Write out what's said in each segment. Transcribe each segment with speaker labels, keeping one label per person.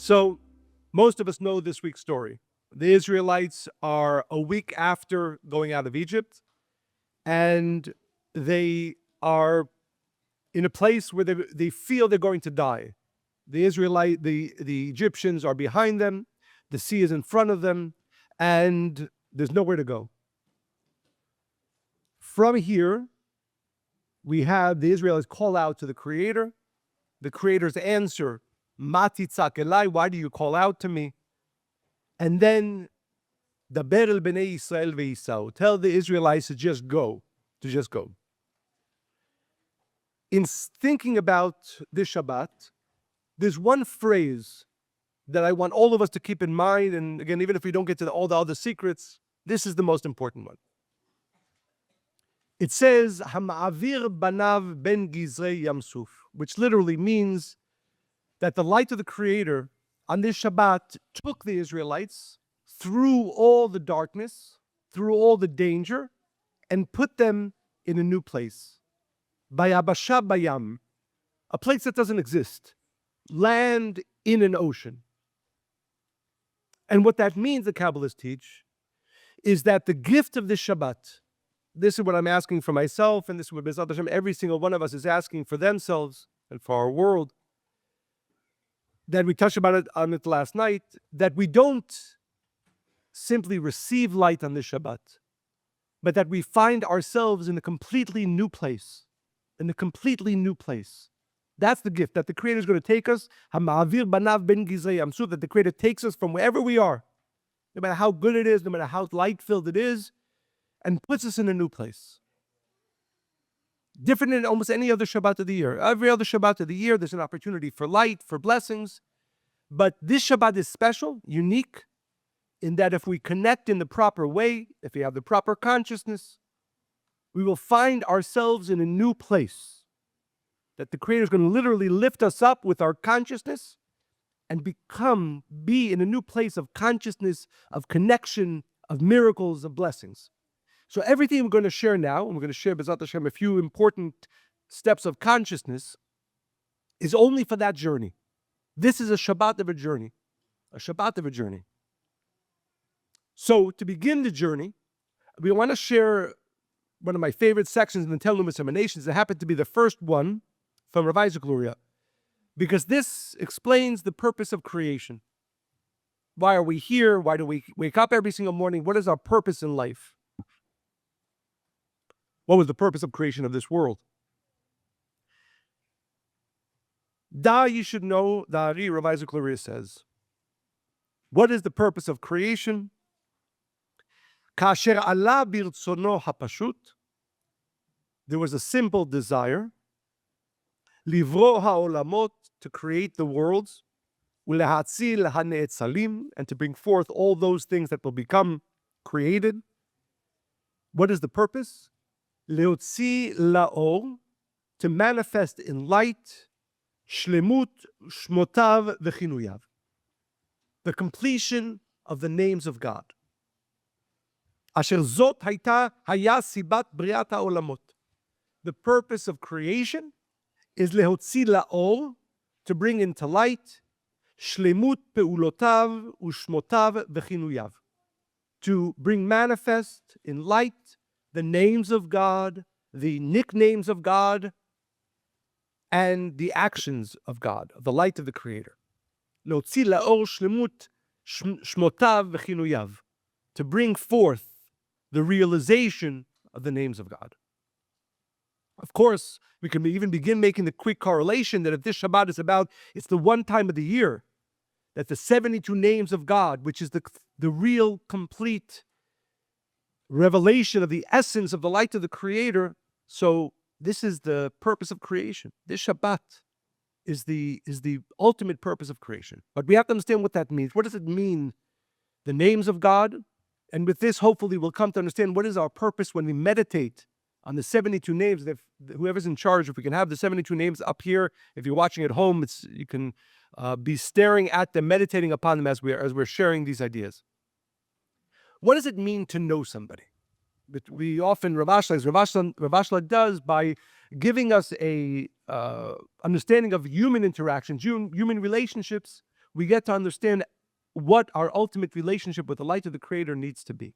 Speaker 1: So, most of us know this week's story. The Israelites are a week after going out of Egypt, and they are in a place where they feel they're going to die. The Egyptians are behind them, the sea is in front of them, and there's nowhere to go. From here, we have the Israelites call out to the Creator. The Creator's answer, Ma titzak elai, why do you call out to me? And then, Daber el bnei Yisrael ve'isau, tell the Israelites to just go. In thinking about this Shabbat, there's one phrase that I want all of us to keep in mind, and again, even if we don't get to all the other secrets, this is the most important one. It says, Hama'avir banav ben gizrei yamsuf, which literally means that the light of the Creator on this Shabbat took the Israelites through all the darkness, through all the danger, and put them in a new place. Bayabasha bayam, a place that doesn't exist. Land in an ocean. And what that means, the Kabbalists teach, is that the gift of this Shabbat, this is what I'm asking for myself, and this is what B'ezrat Hashem, every single one of us is asking for themselves and for our world, that we touched on it last night, that we don't simply receive light on this Shabbat, but that we find ourselves in a completely new place. That's the gift, that the Creator is going to take us, that the Creator takes us from wherever we are, no matter how good it is, no matter how light-filled it is, and puts us in a new place. Different than almost any other Shabbat of the year. Every other Shabbat of the year, there's an opportunity for light, for blessings. But this Shabbat is special, unique, in that if we connect in the proper way, if we have the proper consciousness, we will find ourselves in a new place. That the Creator is going to literally lift us up with our consciousness and be in a new place of consciousness, of connection, of miracles, of blessings. So everything we're going to share now, and we're going to share B'ezrat Hashem a few important steps of consciousness, is only for that journey. This is a Shabbat of a journey. So to begin the journey, we want to share one of my favorite sections in the 10 Luminous Emanations. It happened to be the first one from Rav Isaac Luria, because this explains the purpose of creation. Why are we here? Why do we wake up every single morning? What is our purpose in life? What was the purpose of creation of this world? You should know, the Ari, Rav Isaac Luria says, what is the purpose of creation? Kasher Allah birtzono hapashut, there was a simple desire, livro ha'olamot, to create the worlds, ulehatzil ha'ne'etzalim, and to bring forth all those things that will become created. What is the purpose? Leotzi laor, to manifest in light, shlemut shmotav v'chinuyav, the completion of the names of God. Asher zot haya sibat briat ha'olamot. The purpose of creation is lehotzi laor, to bring into light, shlemut peulotav ushmotav v'chinuyav, to bring manifest in light the names of God, the nicknames of God, and the actions of God, the light of the Creator. Leotzi laor shlemut shmotav v'chinuyav, to bring forth the realization of the names of God. Of course, we can even begin making the quick correlation that if this Shabbat is about, it's the one time of the year that the 72 names of God, which is the real, complete revelation of the essence of the light of the Creator. So this is the purpose of creation. This Shabbat is the ultimate purpose of creation. But we have to understand what that means. What does it mean? The names of God. And with this, hopefully, we'll come to understand what is our purpose when we meditate on the 72 names. If whoever's in charge, if we can have the 72 names up here, if you're watching at home, you can be staring at them, meditating upon them as we're sharing these ideas. What does it mean to know somebody? But we often, Rav Ashla does, by giving us a understanding of human interactions, human relationships, we get to understand what our ultimate relationship with the light of the Creator needs to be.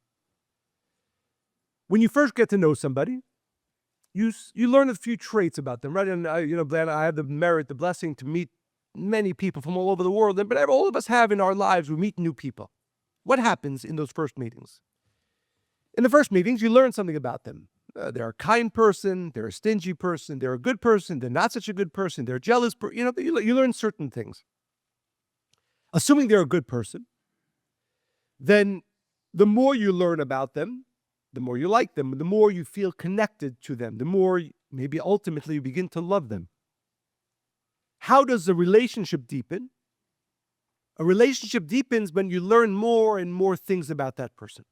Speaker 1: When you first get to know somebody, you learn a few traits about them, right? And I have the merit, the blessing to meet many people from all over the world. But all of us have in our lives, we meet new people. What happens in those first meetings? In the first meetings, you learn something about them. They're a kind person, they're a stingy person, they're a good person, they're not such a good person, they're a jealous person. You learn certain things. Assuming they're a good person, then the more you learn about them, the more you like them, the more you feel connected to them, the more maybe ultimately you begin to love them. How does the relationship deepen? A relationship deepens when you learn more and more things about that person.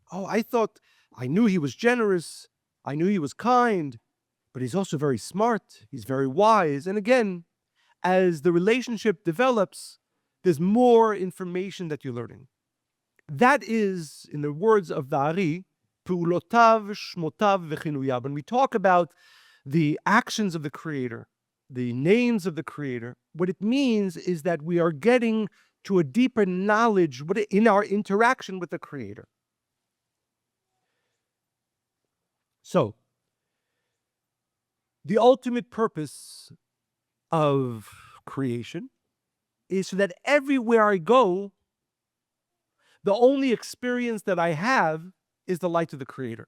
Speaker 1: Oh, I knew he was generous, I knew he was kind, but he's also very smart, he's very wise. And again, as the relationship develops, there's more information that you're learning. That is, in the words of the Ari, Pu'ulotav, Shmotav, V'chinuyav. When we talk about the actions of the Creator, the names of the Creator, what it means is that we are getting to a deeper knowledge in our interaction with the Creator. So, the ultimate purpose of creation is so that everywhere I go, the only experience that I have is the light of the Creator.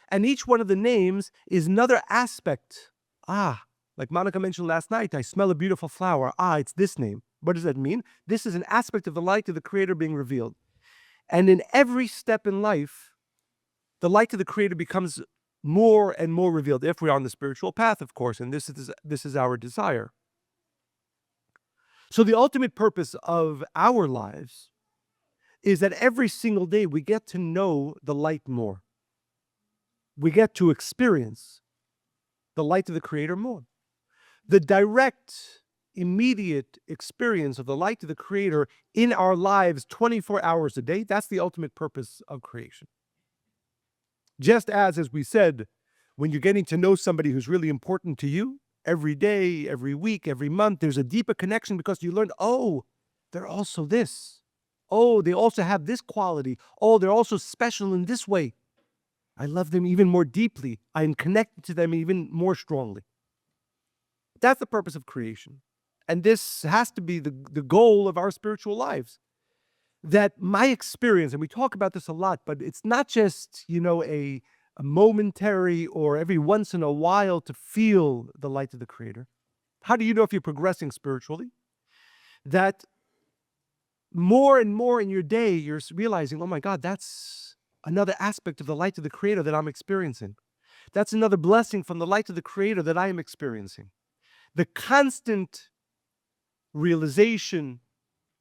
Speaker 1: And each one of the names is another aspect. Like Monica mentioned last night, I smell a beautiful flower. It's this name. What does that mean? This is an aspect of the light of the Creator being revealed. And in every step in life, the light of the Creator becomes more and more revealed, if we're on the spiritual path, of course, and this is our desire. So the ultimate purpose of our lives is that every single day we get to know the light more. We get to experience the light of the Creator more. The direct, immediate experience of the light of the Creator in our lives 24 hours a day, that's the ultimate purpose of creation. Just as we said, when you're getting to know somebody who's really important to you, every day, every week, every month, there's a deeper connection because you learned, they're also this. They also have this quality. They're also special in this way. I love them even more deeply. I am connected to them even more strongly. That's the purpose of creation. And this has to be the goal of our spiritual lives. That my experience, and we talk about this a lot, but it's not just, a momentary or every once in a while to feel the light of the Creator. How do you know if you're progressing spiritually? That more and more in your day, you're realizing, oh my God, that's another aspect of the light of the Creator that I'm experiencing. That's another blessing from the light of the Creator that I am experiencing. The constant realization,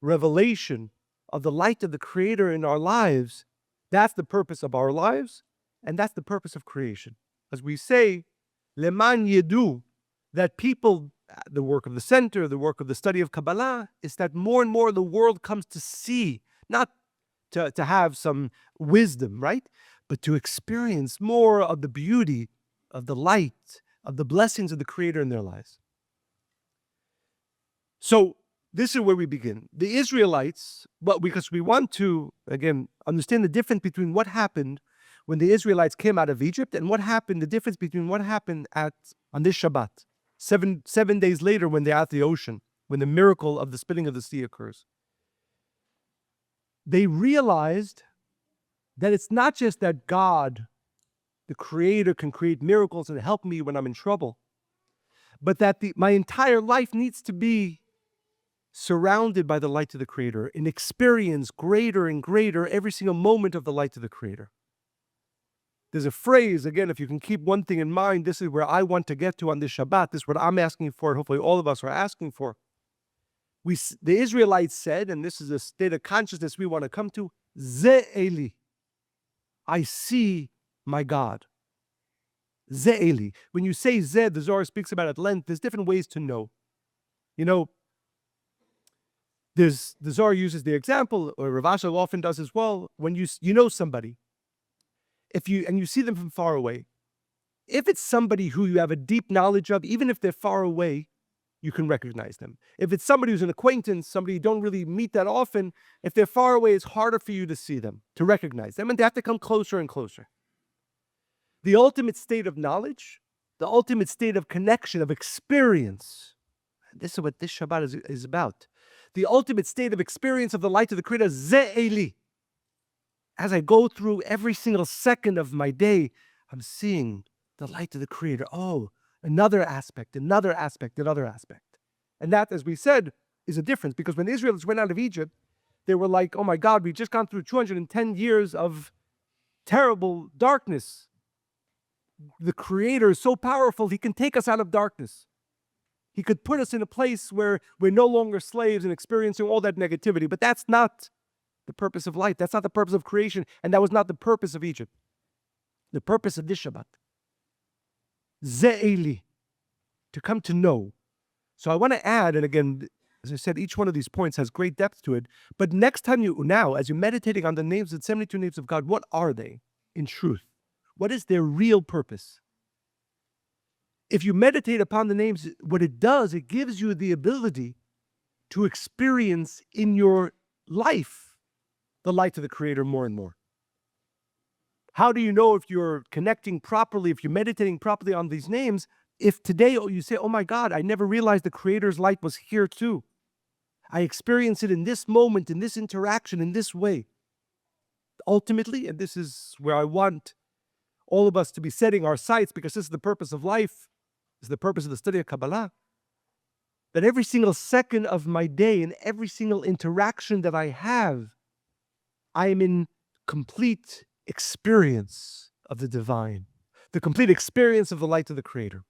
Speaker 1: revelation of the light of the Creator in our lives, that's the purpose of our lives, and that's the purpose of creation. As we say, Leman Yedu, that people, the work of the center, the work of the study of Kabbalah, is that more and more the world comes to see, not to have some wisdom, right? But to experience more of the beauty, of the light, of the blessings of the Creator in their lives. So, this is where we begin. The Israelites, because we want to, again, understand the difference between what happened when the Israelites came out of Egypt and the difference between what happened on this Shabbat, 7 days later when they're at the ocean, when the miracle of the splitting of the sea occurs. They realized that it's not just that God, the Creator, can create miracles and help me when I'm in trouble, but that my entire life needs to be surrounded by the light of the Creator, and experience greater and greater every single moment of the light of the Creator. There's a phrase, again, if you can keep one thing in mind, this is where I want to get to on this Shabbat, this is what I'm asking for, and hopefully all of us are asking for. The Israelites said, and this is a state of consciousness we want to come to, Ze'Eli, I see my God. Ze'Eli. When you say Ze, the Zohar speaks about at length, there's different ways to know. The Zohar uses the example, or Rav Asher often does as well, when you know somebody, and you see them from far away. If it's somebody who you have a deep knowledge of, even if they're far away, you can recognize them. If it's somebody who's an acquaintance, somebody you don't really meet that often, if they're far away, it's harder for you to see them, to recognize them, and they have to come closer and closer. The ultimate state of knowledge, the ultimate state of connection, of experience. This is what this Shabbat is about. The ultimate state of experience of the light of the Creator, Ze'Eli. As I go through every single second of my day, I'm seeing the light of the Creator. Oh, another aspect, another aspect, another aspect. And that, as we said, is a difference, because when the Israelites went out of Egypt, they were like, oh my God, we've just gone through 210 years of terrible darkness. The Creator is so powerful, He can take us out of darkness. He could put us in a place where we're no longer slaves and experiencing all that negativity. But that's not the purpose of light. That's not the purpose of creation. And that was not the purpose of Egypt. The purpose of this Shabbat. Ze'Eli, to come to know. So I want to add, and again, as I said, each one of these points has great depth to it. But next time as you're meditating on the names, the 72 names of God, what are they in truth? What is their real purpose? If you meditate upon the names, what it does, it gives you the ability to experience in your life the light of the Creator more and more. How do you know if you're connecting properly, if you're meditating properly on these names, if today you say, oh my God, I never realized the Creator's light was here too. I experience it in this moment, in this interaction, in this way. Ultimately, and this is where I want all of us to be setting our sights, because this is the purpose of life, this is the purpose of the study of Kabbalah, that every single second of my day and every single interaction that I have, I am in complete experience of the divine, the complete experience of the light of the Creator.